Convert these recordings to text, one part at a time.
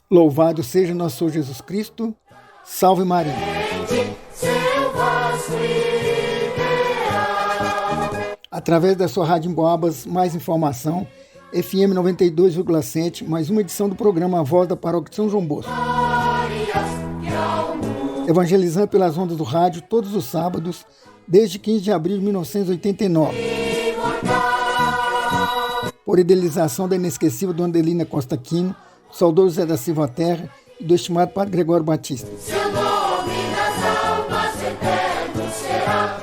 Louvado seja nosso Senhor Jesus Cristo. Salve Maria. Através da sua Rádio Emboabas, mais informação, FM 92,7, mais uma edição do programa A Voz da Paróquia de São João Bosco. Evangelizando pelas ondas do rádio todos os sábados, desde 15 de abril de 1989. Por idealização da inesquecível Dona Adelina Costa Aquino, do saudoso Zé da Silva Terra e do estimado Padre Gregório Batista. Seu nome nas almas eterno será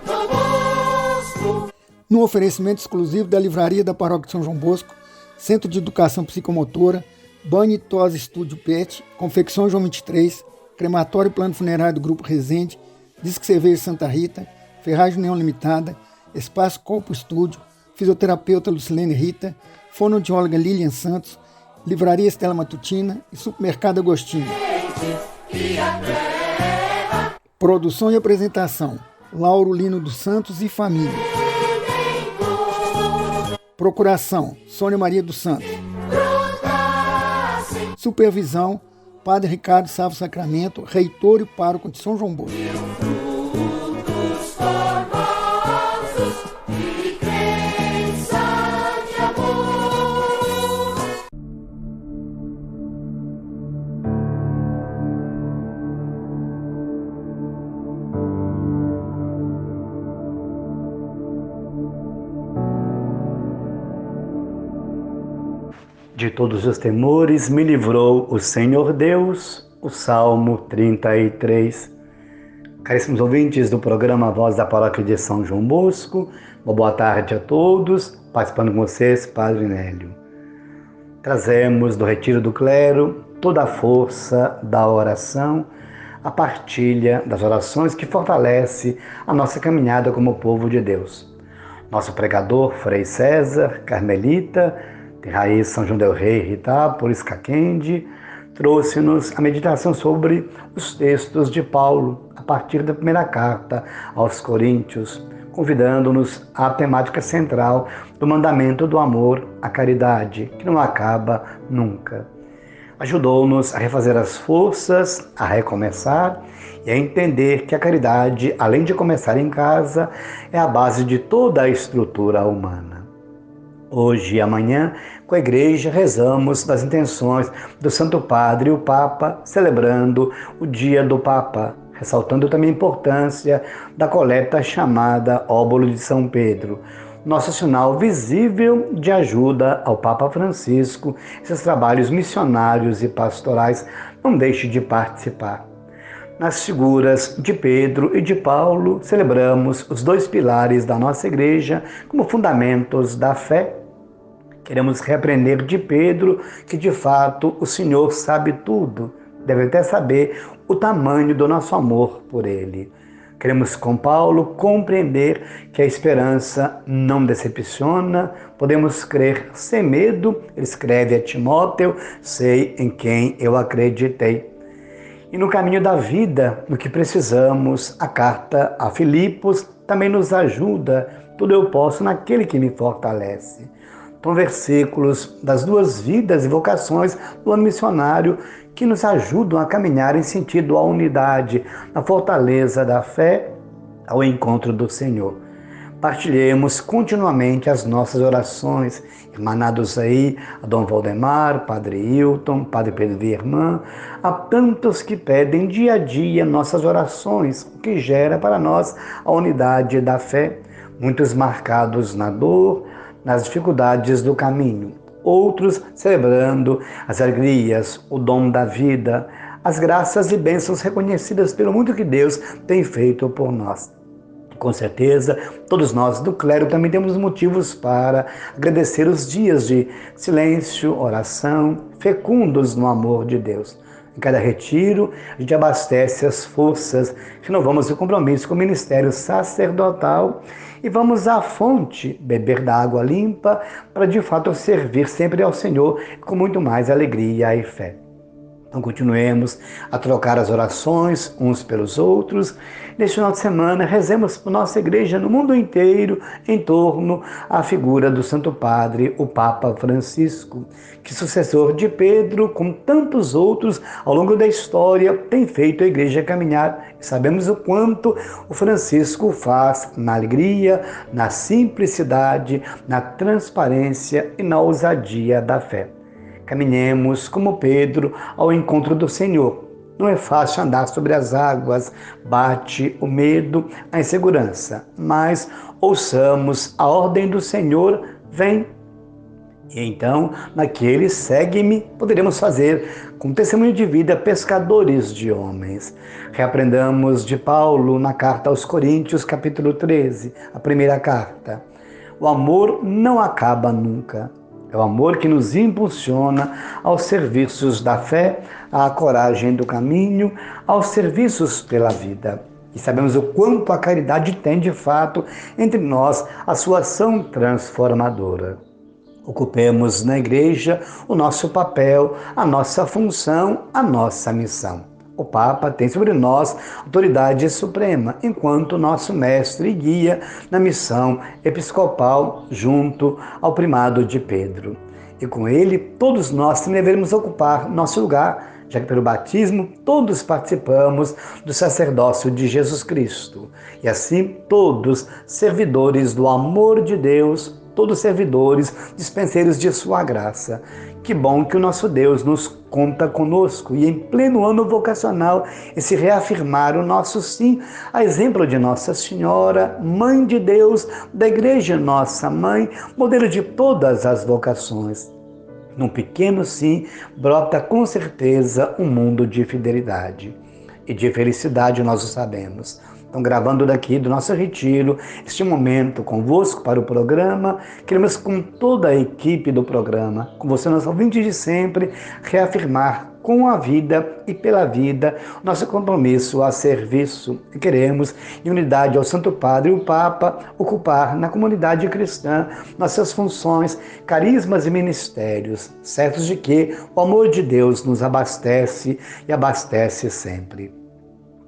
Dom Bosco. No oferecimento exclusivo da Livraria da Paróquia de São João Bosco, Centro de Educação Psicomotora, Banho e Tosa Estúdio Pet, Confecção João 23, Crematório e Plano Funerário do Grupo Resende, Disque Cerveja Santa Rita, Ferragem União Limitada, Espaço Corpo Estúdio, Fisioterapeuta Lucilene Rita, Fonoaudióloga Lilian Santos, Livraria Estela Matutina e Supermercado Agostinho. Produção e apresentação, Lauro Lino dos Santos e família. Procuração, Sônia Maria dos Santos. Supervisão, Padre Ricardo Sávio Sacramento, reitor e pároco de São João Bosco. De todos os temores me livrou o Senhor Deus, o Salmo 33. Caríssimos ouvintes do programa Voz da Paróquia de São João Bosco, uma boa tarde a todos, participando com vocês, Padre Nélio. Trazemos do Retiro do Clero toda a força da oração, a partilha das orações que fortalece a nossa caminhada como povo de Deus. Nosso pregador, Frei César, carmelita, de raiz São João del Rei, Ritápolis, Caquende, trouxe-nos a meditação sobre os textos de Paulo, a partir da primeira carta aos Coríntios, convidando-nos à temática central do mandamento do amor à caridade, que não acaba nunca. Ajudou-nos a refazer as forças, a recomeçar e a entender que a caridade, além de começar em casa, é a base de toda a estrutura humana. Hoje e amanhã, com a Igreja, rezamos das intenções do Santo Padre e o Papa, celebrando o Dia do Papa, ressaltando também a importância da coleta chamada Óbolo de São Pedro, nosso sinal visível de ajuda ao Papa Francisco, esses trabalhos missionários e pastorais. Não deixe de participar. Nas figuras de Pedro e de Paulo, celebramos os dois pilares da nossa Igreja como fundamentos da fé. Queremos repreender de Pedro que, de fato, o Senhor sabe tudo, deve até saber o tamanho do nosso amor por Ele. Queremos, com Paulo, compreender que a esperança não decepciona, podemos crer sem medo. Ele escreve a Timóteo: sei em quem eu acreditei. E no caminho da vida, no que precisamos, a carta a Filipos também nos ajuda. Tudo eu posso naquele que me fortalece. São versículos das duas vidas e vocações do ano missionário que nos ajudam a caminhar em sentido à unidade, na fortaleza da fé, ao encontro do Senhor. Partilhemos continuamente as nossas orações, emanados aí a Dom Valdemar, Padre Hilton, Padre Pedro Vierman, a tantos que pedem dia a dia nossas orações, o que gera para nós a unidade da fé, muitos marcados na dor, nas dificuldades do caminho, outros celebrando as alegrias, o dom da vida, as graças e bênçãos reconhecidas pelo muito que Deus tem feito por nós. Com certeza, todos nós do clero também temos motivos para agradecer os dias de silêncio, oração, fecundos no amor de Deus. Em cada retiro, a gente abastece as forças, renovamos o compromisso com o ministério sacerdotal e vamos à fonte beber da água limpa para de fato servir sempre ao Senhor com muito mais alegria e fé. Então continuemos a trocar as orações uns pelos outros. Neste final de semana, rezemos por nossa igreja no mundo inteiro em torno à figura do Santo Padre, o Papa Francisco, que sucessor de Pedro, como tantos outros ao longo da história, tem feito a igreja caminhar. E sabemos o quanto o Francisco faz na alegria, na simplicidade, na transparência e na ousadia da fé. Caminhemos como Pedro ao encontro do Senhor. Não é fácil andar sobre as águas, bate o medo, a insegurança, mas ouçamos a ordem do Senhor, vem. E então, naquele segue-me, poderemos fazer, com testemunho de vida, pescadores de homens. Reaprendamos de Paulo na carta aos Coríntios, capítulo 13, a primeira carta. O amor não acaba nunca. É o amor que nos impulsiona aos serviços da fé, à coragem do caminho, aos serviços pela vida. E sabemos o quanto a caridade tem, de fato, entre nós a sua ação transformadora. Ocupemos na igreja o nosso papel, a nossa função, a nossa missão. O Papa tem sobre nós autoridade suprema, enquanto nosso mestre e guia na missão episcopal junto ao primado de Pedro. E com ele, todos nós também devemos ocupar nosso lugar, já que pelo batismo todos participamos do sacerdócio de Jesus Cristo. E assim, todos servidores do amor de Deus, todos servidores, dispenseiros de sua graça. Que bom que o nosso Deus nos conta conosco e em pleno ano vocacional esse reafirmar o nosso sim, a exemplo de Nossa Senhora, Mãe de Deus, da Igreja Nossa Mãe, modelo de todas as vocações. Num pequeno sim, brota com certeza um mundo de fidelidade e de felicidade, nós o sabemos. Então, gravando daqui do nosso retiro, este momento convosco para o programa, queremos com toda a equipe do programa, com você, nosso ouvinte de sempre, reafirmar com a vida e pela vida nosso compromisso a serviço. E queremos, em unidade ao Santo Padre e o Papa, ocupar na comunidade cristã nossas funções, carismas e ministérios, certos de que o amor de Deus nos abastece e abastece sempre.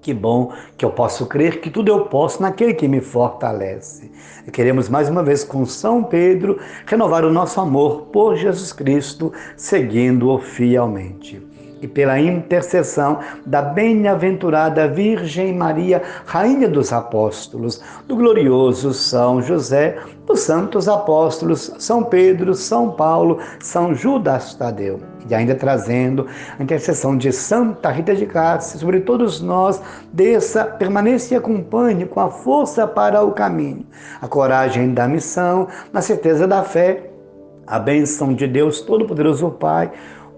Que bom que eu posso crer que tudo eu posso naquele que me fortalece. E queremos mais uma vez com São Pedro renovar o nosso amor por Jesus Cristo, seguindo-o fielmente. E pela intercessão da bem-aventurada Virgem Maria, Rainha dos Apóstolos, do glorioso São José, dos santos apóstolos São Pedro, São Paulo, São Judas Tadeu. E ainda trazendo a intercessão de Santa Rita de Cássia sobre todos nós, desça, permaneça e acompanhe com a força para o caminho, a coragem da missão, na certeza da fé, a bênção de Deus Todo-Poderoso Pai,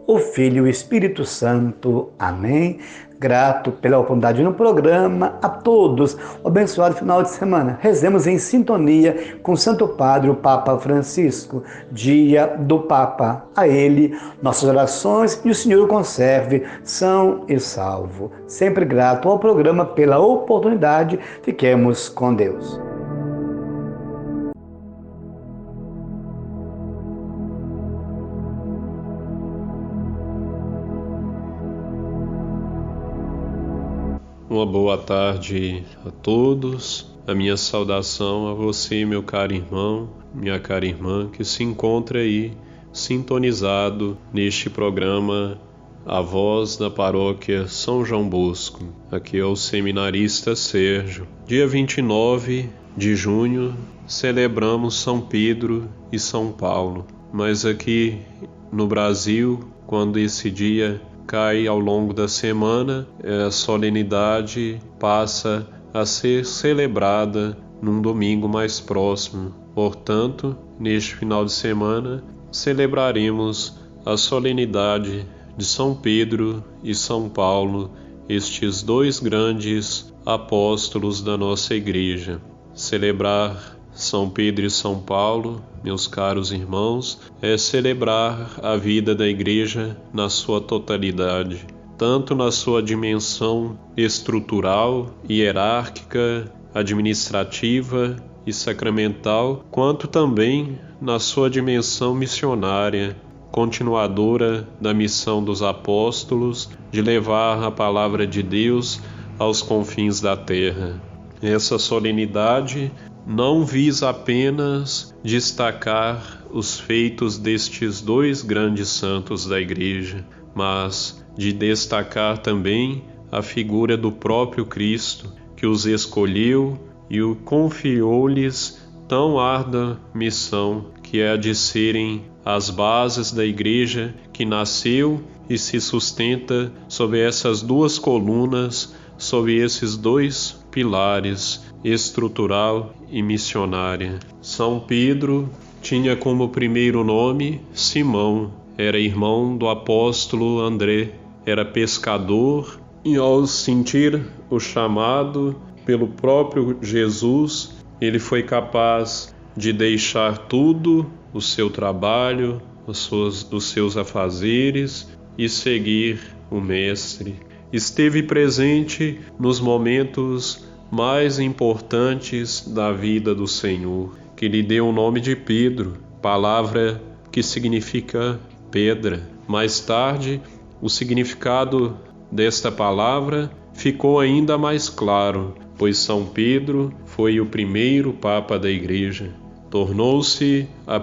o Filho e o Espírito Santo. Amém. Grato pela oportunidade no programa, a todos, um abençoado final de semana. Rezemos em sintonia com o Santo Padre, o Papa Francisco, dia do Papa. A ele, nossas orações e o Senhor o conserve são e salvo. Sempre grato ao programa pela oportunidade. Fiquemos com Deus. Uma boa tarde a todos. A minha saudação a você, meu caro irmão, minha cara irmã, que se encontra aí sintonizado neste programa A Voz da Paróquia São João Bosco. Aqui é o seminarista Sérgio. Dia 29 de junho celebramos São Pedro e São Paulo. Mas aqui no Brasil, quando esse dia cai ao longo da semana, a solenidade passa a ser celebrada num domingo mais próximo. Portanto, neste final de semana, celebraremos a solenidade de São Pedro e São Paulo, estes dois grandes apóstolos da nossa Igreja. Celebrar São Pedro e São Paulo, meus caros irmãos, é celebrar a vida da Igreja na sua totalidade, tanto na sua dimensão estrutural, hierárquica, administrativa e sacramental, quanto também na sua dimensão missionária, continuadora da missão dos apóstolos de levar a palavra de Deus aos confins da terra. Essa solenidade não visa apenas destacar os feitos destes dois grandes santos da Igreja, mas de destacar também a figura do próprio Cristo, que os escolheu e o confiou-lhes tão árdua missão, que é a de serem as bases da Igreja que nasceu e se sustenta sobre essas duas colunas, sobre esses dois pilares, estrutural e missionária. São Pedro tinha como primeiro nome Simão, era irmão do apóstolo André, era pescador e, ao sentir o chamado pelo próprio Jesus, ele foi capaz de deixar tudo, o seu trabalho, os seus afazeres, e seguir o Mestre. Esteve presente nos momentos mais importantes da vida do Senhor, que lhe deu o nome de Pedro, palavra que significa pedra. Mais tarde, o significado desta palavra ficou ainda mais claro, pois São Pedro foi o primeiro Papa da Igreja. Tornou-se a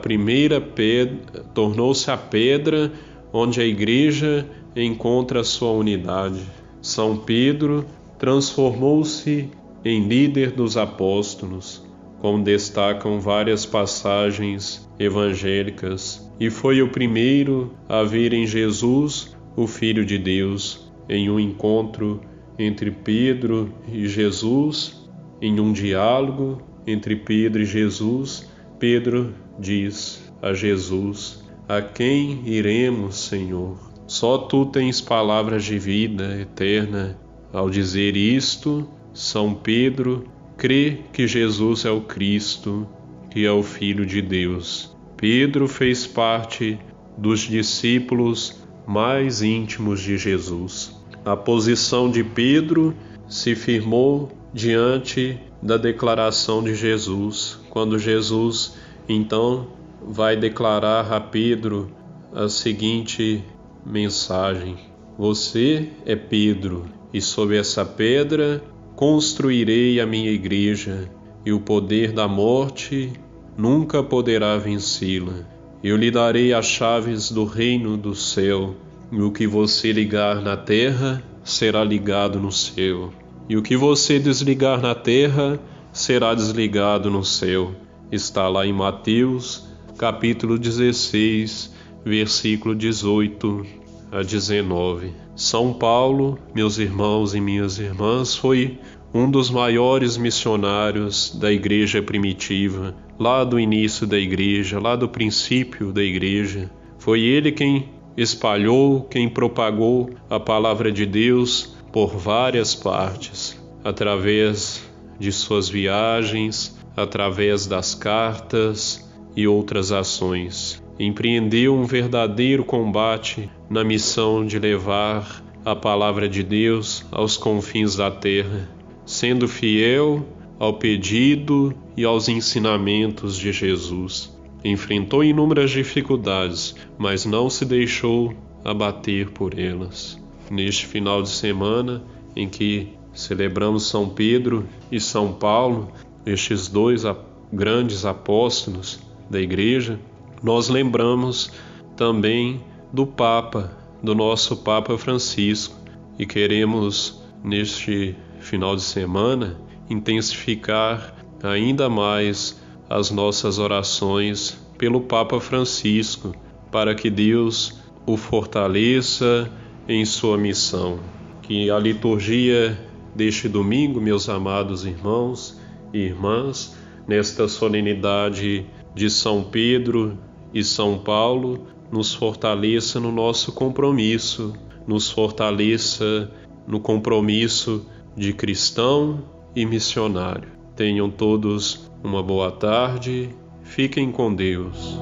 pedra onde a Igreja encontra sua unidade. São Pedro transformou-se em líder dos apóstolos, como destacam várias passagens evangélicas, e foi o primeiro a ver em Jesus o Filho de Deus. Em um encontro entre Pedro e Jesus, em um diálogo entre Pedro e Jesus, Pedro diz a Jesus: "A quem iremos, Senhor? Só Tu tens palavras de vida eterna." Ao dizer isto, São Pedro crê que Jesus é o Cristo, que é o Filho de Deus. Pedro fez parte dos discípulos mais íntimos de Jesus. A posição de Pedro se firmou diante da declaração de Jesus, quando Jesus então vai declarar a Pedro a seguinte mensagem: "Você é Pedro, e sobre essa pedra construirei a minha igreja, e o poder da morte nunca poderá vencê-la. Eu lhe darei as chaves do reino do céu, e o que você ligar na terra será ligado no céu, e o que você desligar na terra será desligado no céu." Está lá em Mateus, capítulo 16, versículo 18 a 19. São Paulo, meus irmãos e minhas irmãs, foi um dos maiores missionários da Igreja primitiva, lá do início da Igreja, lá do princípio da Igreja. Foi ele quem espalhou, quem propagou a palavra de Deus por várias partes, através de suas viagens, através das cartas e outras ações. Empreendeu um verdadeiro combate na missão de levar a palavra de Deus aos confins da terra, sendo fiel ao pedido e aos ensinamentos de Jesus. Enfrentou inúmeras dificuldades, mas não se deixou abater por elas. Neste final de semana, em que celebramos São Pedro e São Paulo, estes dois grandes apóstolos da Igreja, nós lembramos também do Papa, do nosso Papa Francisco, e queremos, neste final de semana, intensificar ainda mais as nossas orações pelo Papa Francisco, para que Deus o fortaleça em sua missão. Que a liturgia deste domingo, meus amados irmãos e irmãs, nesta solenidade de São Pedro e São Paulo, nos fortaleça no nosso compromisso, nos fortaleça no compromisso de cristão e missionário. Tenham todos uma boa tarde, fiquem com Deus.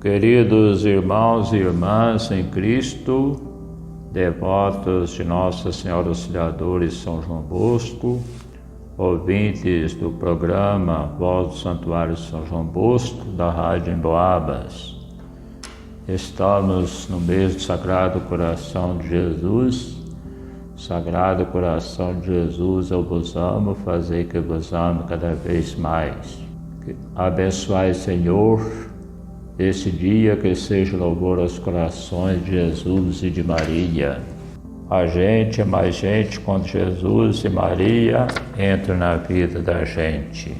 Queridos irmãos e irmãs em Cristo, devotos de Nossa Senhora Auxiliadora e São João Bosco, ouvintes do programa Voz do Santuário São João Bosco, da Rádio Emboabas. Estamos no mês do Sagrado Coração de Jesus. Sagrado Coração de Jesus, eu vos amo, fazei que eu vos amo cada vez mais. Abençoai, Senhor, esse dia, que seja louvor aos corações de Jesus e de Maria. A gente é mais gente quando Jesus e Maria entram na vida da gente.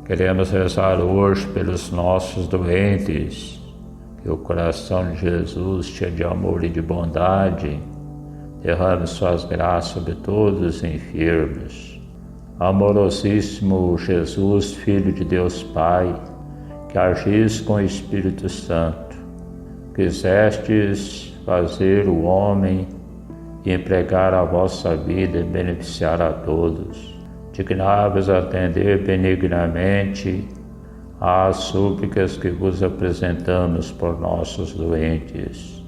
Queremos rezar hoje pelos nossos doentes, que o coração de Jesus, cheio de amor e de bondade, derrame suas graças sobre todos os enfermos. Amorosíssimo Jesus, Filho de Deus Pai, que agis com o Espírito Santo, quisestes fazer o homem e empregar a vossa vida e beneficiar a todos. Dignai-vos atender benignamente às súplicas que vos apresentamos por nossos doentes.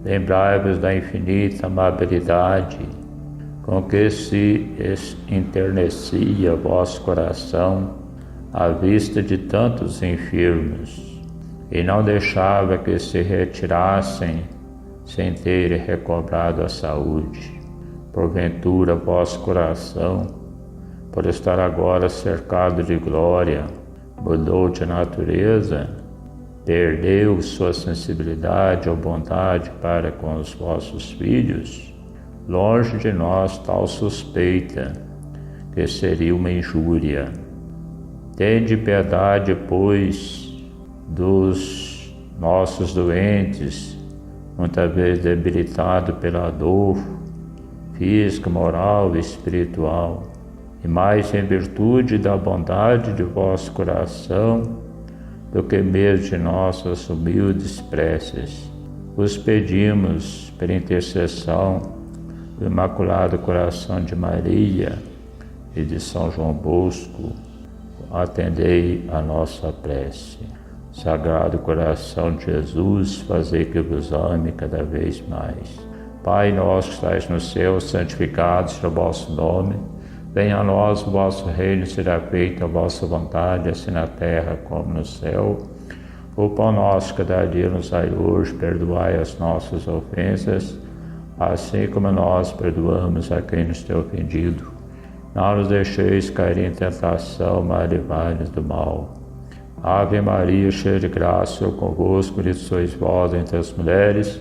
Lembrai-vos da infinita amabilidade com que se enternecia vosso coração à vista de tantos enfermos, e não deixava que se retirassem sem terem recobrado a saúde. Porventura, vosso coração, por estar agora cercado de glória, mudou de natureza, perdeu sua sensibilidade ou bondade para com os vossos filhos? Longe de nós tal suspeita, que seria uma injúria. Tende piedade, pois, dos nossos doentes, muitas vezes debilitados pela dor física, moral e espiritual, e mais em virtude da bondade de vosso coração, do que mesmo de nossas humildes preces. Vos pedimos, por intercessão do Imaculado Coração de Maria e de São João Bosco, atendei a nossa prece. Sagrado Coração de Jesus, fazei que vos ame cada vez mais. Pai nosso que estais no céu, santificado seja o vosso nome. Venha a nós o vosso reino, será feita a vossa vontade, assim na terra como no céu. O pão nosso cada dia nos dai hoje, perdoai as nossas ofensas, assim como nós perdoamos a quem nos tem ofendido. Não nos deixeis cair em tentação, mas livrai-nos do mal. Ave Maria, cheia de graça, o Senhor convosco, bendita sois vós entre as mulheres,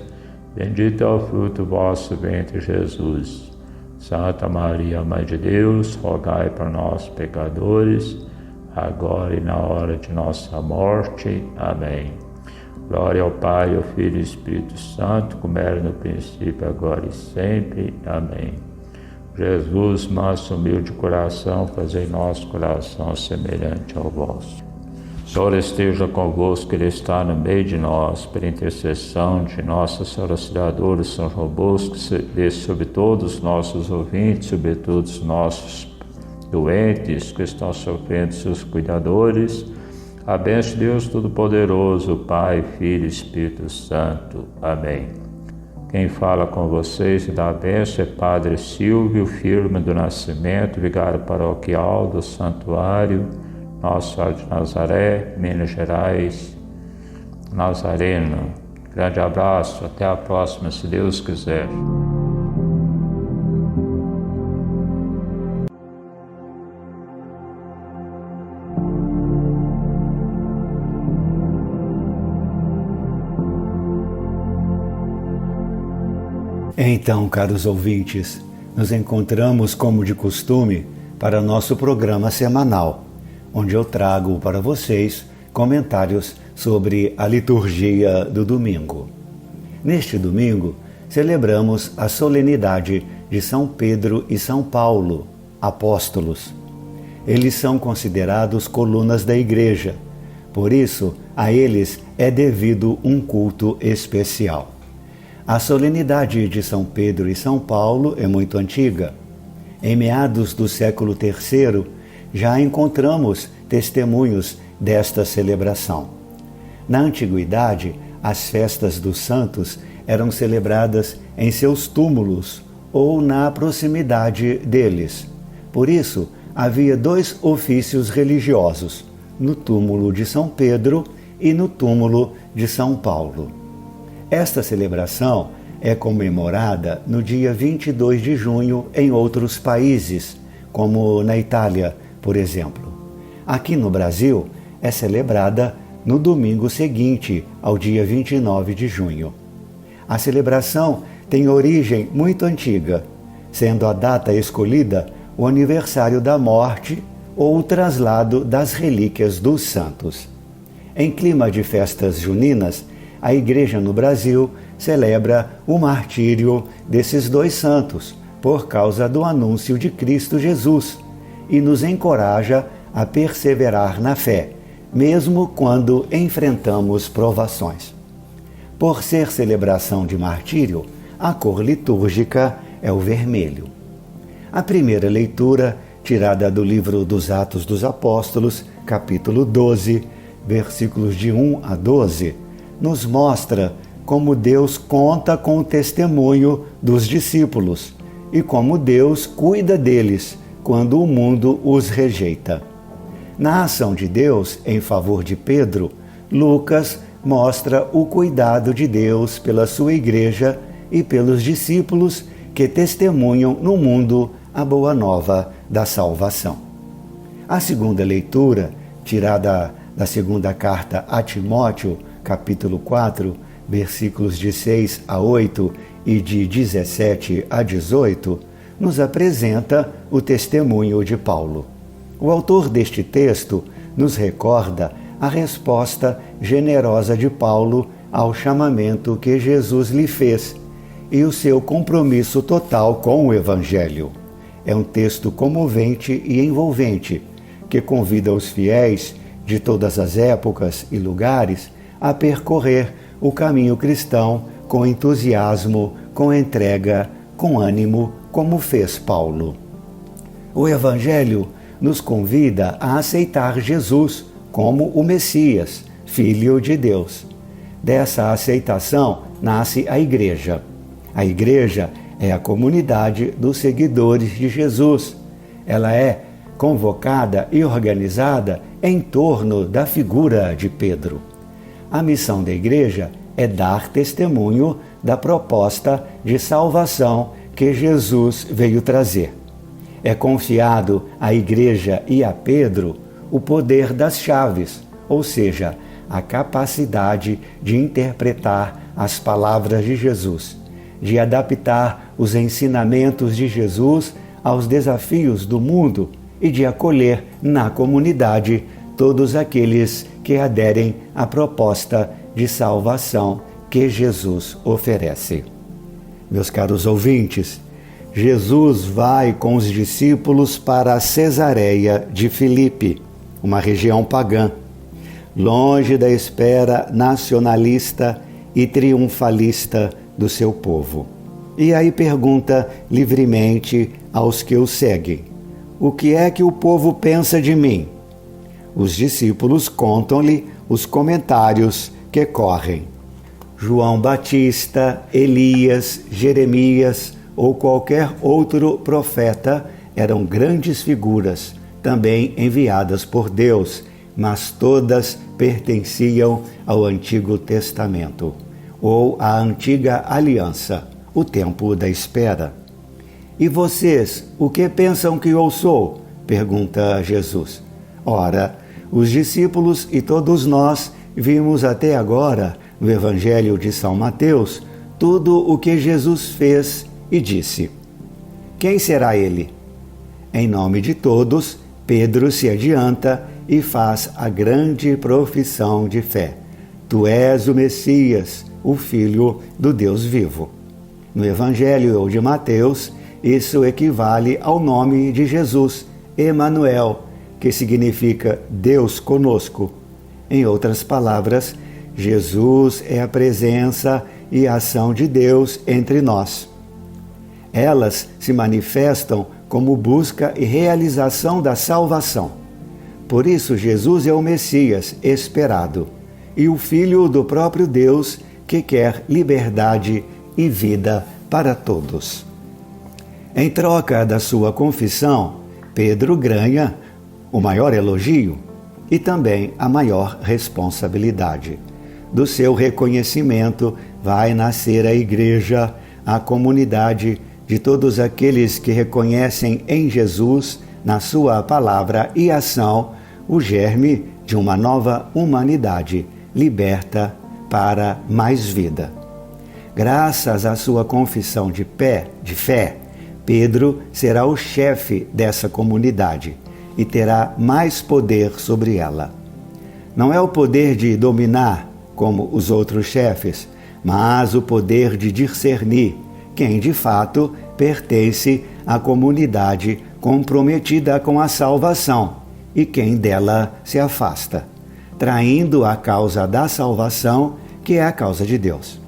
bendito é o fruto do vosso ventre, Jesus. Santa Maria, Mãe de Deus, rogai por nós, pecadores, agora e na hora de nossa morte. Amém. Glória ao Pai, ao Filho e ao Espírito Santo, como era no princípio, agora e sempre. Amém. Jesus, manso, humilde coração, fazei nosso coração semelhante ao vosso. O Senhor esteja convosco, Ele está no meio de nós, por intercessão de Nossa Senhora Auxiliadora e São João Bosco, desça sobre todos os nossos ouvintes, sobre todos os nossos doentes que estão sofrendo, seus cuidadores. A bênção de Deus Todo-Poderoso, Pai, Filho e Espírito Santo. Amém. Quem fala com vocês e dá a bênção é Padre Silvio Firme do Nascimento, vigário paroquial do Santuário Nossa Senhora de Nazaré, Minas Gerais, Nazareno. Grande abraço, até a próxima, se Deus quiser. Então, caros ouvintes, nos encontramos, como de costume, para nosso programa semanal, onde eu trago para vocês comentários sobre a liturgia do domingo. Neste domingo, celebramos a solenidade de São Pedro e São Paulo, apóstolos. Eles são considerados colunas da Igreja, por isso a eles é devido um culto especial. A solenidade de São Pedro e São Paulo é muito antiga. Em meados do século III, já encontramos testemunhos desta celebração. Na antiguidade, as festas dos santos eram celebradas em seus túmulos ou na proximidade deles. Por isso, havia 2 ofícios religiosos, no túmulo de São Pedro e no túmulo de São Paulo. Esta celebração é comemorada no dia 22 de junho em outros países, como na Itália, por exemplo. Aqui no Brasil, é celebrada no domingo seguinte ao dia 29 de junho. A celebração tem origem muito antiga, sendo a data escolhida o aniversário da morte ou o traslado das relíquias dos santos. Em clima de festas juninas, a Igreja no Brasil celebra o martírio desses 2 santos por causa do anúncio de Cristo Jesus e nos encoraja a perseverar na fé, mesmo quando enfrentamos provações. Por ser celebração de martírio, a cor litúrgica é o vermelho. A primeira leitura, tirada do livro dos Atos dos Apóstolos, capítulo 12, versículos de 1 a 12, nos mostra como Deus conta com o testemunho dos discípulos e como Deus cuida deles quando o mundo os rejeita. Na ação de Deus em favor de Pedro, Lucas mostra o cuidado de Deus pela sua igreja e pelos discípulos que testemunham no mundo a boa nova da salvação. A segunda leitura, tirada da segunda carta a Timóteo, capítulo 4, versículos de 6 a 8 e de 17 a 18, nos apresenta o testemunho de Paulo. O autor deste texto nos recorda a resposta generosa de Paulo ao chamamento que Jesus lhe fez e o seu compromisso total com o Evangelho. É um texto comovente e envolvente, que convida os fiéis de todas as épocas e lugares a percorrer o caminho cristão com entusiasmo, com entrega, com ânimo, como fez Paulo. O Evangelho nos convida a aceitar Jesus como o Messias, Filho de Deus. Dessa aceitação nasce a Igreja. A Igreja é a comunidade dos seguidores de Jesus. Ela é convocada e organizada em torno da figura de Pedro. A missão da Igreja é dar testemunho da proposta de salvação que Jesus veio trazer. É confiado à Igreja e a Pedro o poder das chaves, ou seja, a capacidade de interpretar as palavras de Jesus, de adaptar os ensinamentos de Jesus aos desafios do mundo e de acolher na comunidade todos aqueles que aderem à proposta de salvação que Jesus oferece. Meus caros ouvintes, Jesus vai com os discípulos para a Cesareia de Filipe, uma região pagã, longe da espera nacionalista e triunfalista do seu povo. E aí pergunta livremente aos que o seguem: o que é que o povo pensa de mim? Os discípulos contam-lhe os comentários que correm. João Batista, Elias, Jeremias ou qualquer outro profeta eram grandes figuras, também enviadas por Deus, mas todas pertenciam ao Antigo Testamento, ou à Antiga Aliança, o tempo da espera. E vocês, o que pensam que eu sou? Pergunta Jesus. Ora, os discípulos e todos nós vimos até agora, no Evangelho de São Mateus, tudo o que Jesus fez e disse. Quem será ele? Em nome de todos, Pedro se adianta e faz a grande profissão de fé. Tu és o Messias, o Filho do Deus vivo. No Evangelho de Mateus, isso equivale ao nome de Jesus, Emanuel, que significa Deus conosco. Em outras palavras, Jesus é a presença e a ação de Deus entre nós. Elas se manifestam como busca e realização da salvação. Por isso, Jesus é o Messias esperado e o Filho do próprio Deus que quer liberdade e vida para todos. Em troca da sua confissão, Pedro ganha o maior elogio e também a maior responsabilidade. Do seu reconhecimento vai nascer a igreja, a comunidade de todos aqueles que reconhecem em Jesus, na sua palavra e ação, o germe de uma nova humanidade liberta para mais vida. Graças à sua confissão de fé, Pedro será o chefe dessa comunidade e terá mais poder sobre ela. Não é o poder de dominar, como os outros chefes, mas o poder de discernir quem de fato pertence à comunidade comprometida com a salvação e quem dela se afasta, traindo a causa da salvação, que é a causa de Deus.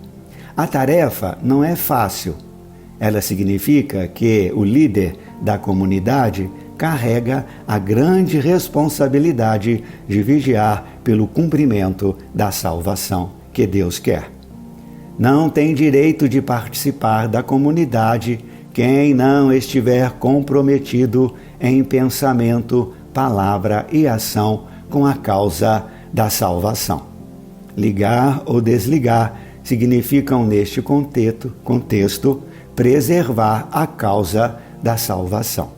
A tarefa não é fácil. Ela significa que o líder da comunidade carrega a grande responsabilidade de vigiar pelo cumprimento da salvação que Deus quer. Não tem direito de participar da comunidade quem não estiver comprometido em pensamento, palavra e ação com a causa da salvação. Ligar ou desligar significam, neste contexto, preservar a causa da salvação.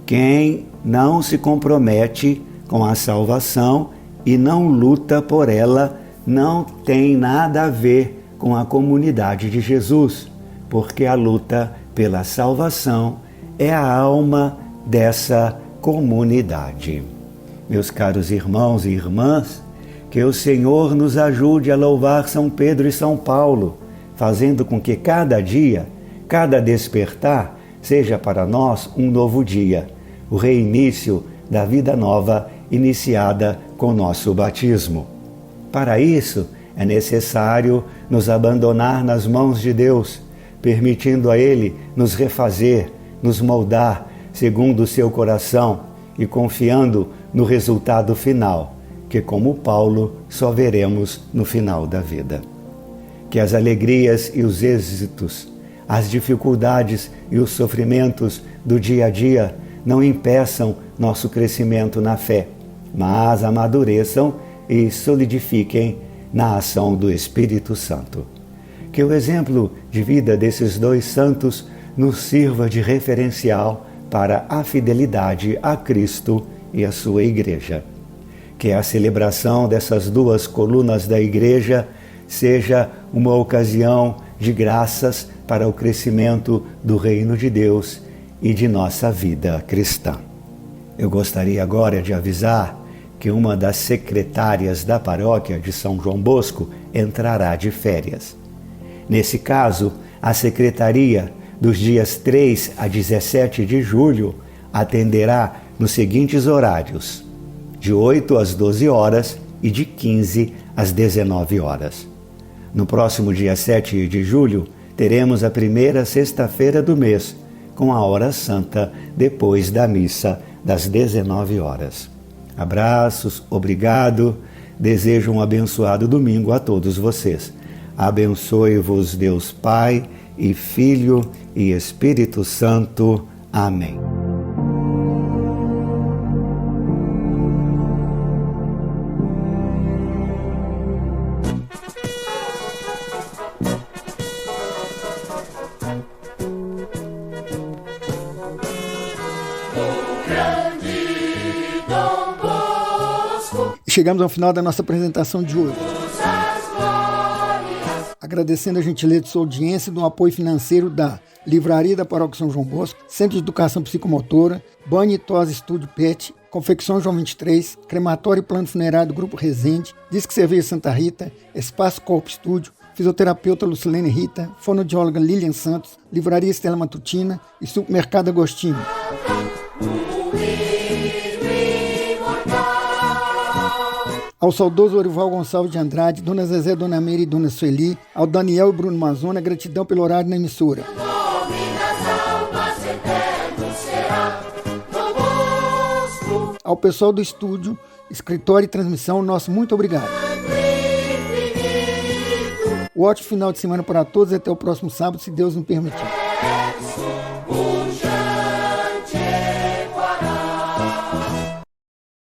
Quem não se compromete com a salvação e não luta por ela não tem nada a ver com a comunidade de Jesus, porque a luta pela salvação é a alma dessa comunidade. Meus caros irmãos e irmãs, que o Senhor nos ajude a louvar São Pedro e São Paulo, fazendo com que cada dia, cada despertar, seja para nós um novo dia, o reinício da vida nova iniciada com nosso batismo. Para isso, é necessário nos abandonar nas mãos de Deus, permitindo a Ele nos refazer, nos moldar segundo o seu coração e confiando no resultado final, que, como Paulo, só veremos no final da vida. Que as alegrias e os êxitos, as dificuldades e os sofrimentos do dia a dia não impeçam nosso crescimento na fé, mas amadureçam e solidifiquem na ação do Espírito Santo. Que o exemplo de vida desses dois santos nos sirva de referencial para a fidelidade a Cristo e a sua Igreja. Que a celebração dessas duas colunas da Igreja seja uma ocasião de graças para o crescimento do reino de Deus e de nossa vida cristã. Eu gostaria agora de avisar que uma das secretárias da paróquia de São João Bosco entrará de férias. Nesse caso, a secretaria, dos dias 3 a 17 de julho, atenderá nos seguintes horários: de 8 às 12 horas e de 15 às 19 horas. No próximo dia 7 de julho, teremos a primeira sexta-feira do mês, com a hora santa depois da missa das 19 horas. Abraços, obrigado, desejo um abençoado domingo a todos vocês. Abençoe-vos Deus Pai e Filho e Espírito Santo. Amém. Chegamos ao final da nossa apresentação de hoje. Agradecendo a gentileza de sua audiência e do apoio financeiro da Livraria da Paróquia São João Bosco, Centro de Educação Psicomotora, Banho e Tosse Estúdio Pet, Confecção João 23, Crematório e Plano Funerário do Grupo Resende, Disque Cerveja Santa Rita, Espaço Corpo Estúdio, Fisioterapeuta Lucilene Rita, Fonoaudióloga Lilian Santos, Livraria Estela Matutina e Supermercado Agostinho. Ao saudoso Orival Gonçalves de Andrade, Dona Zezé, Dona Meire e Dona Sueli, ao Daniel e Bruno Mazona, gratidão pelo horário na emissora. Ao pessoal do estúdio, escritório e transmissão, nosso muito obrigado. Um ótimo final de semana para todos e até o próximo sábado, se Deus nos permitir.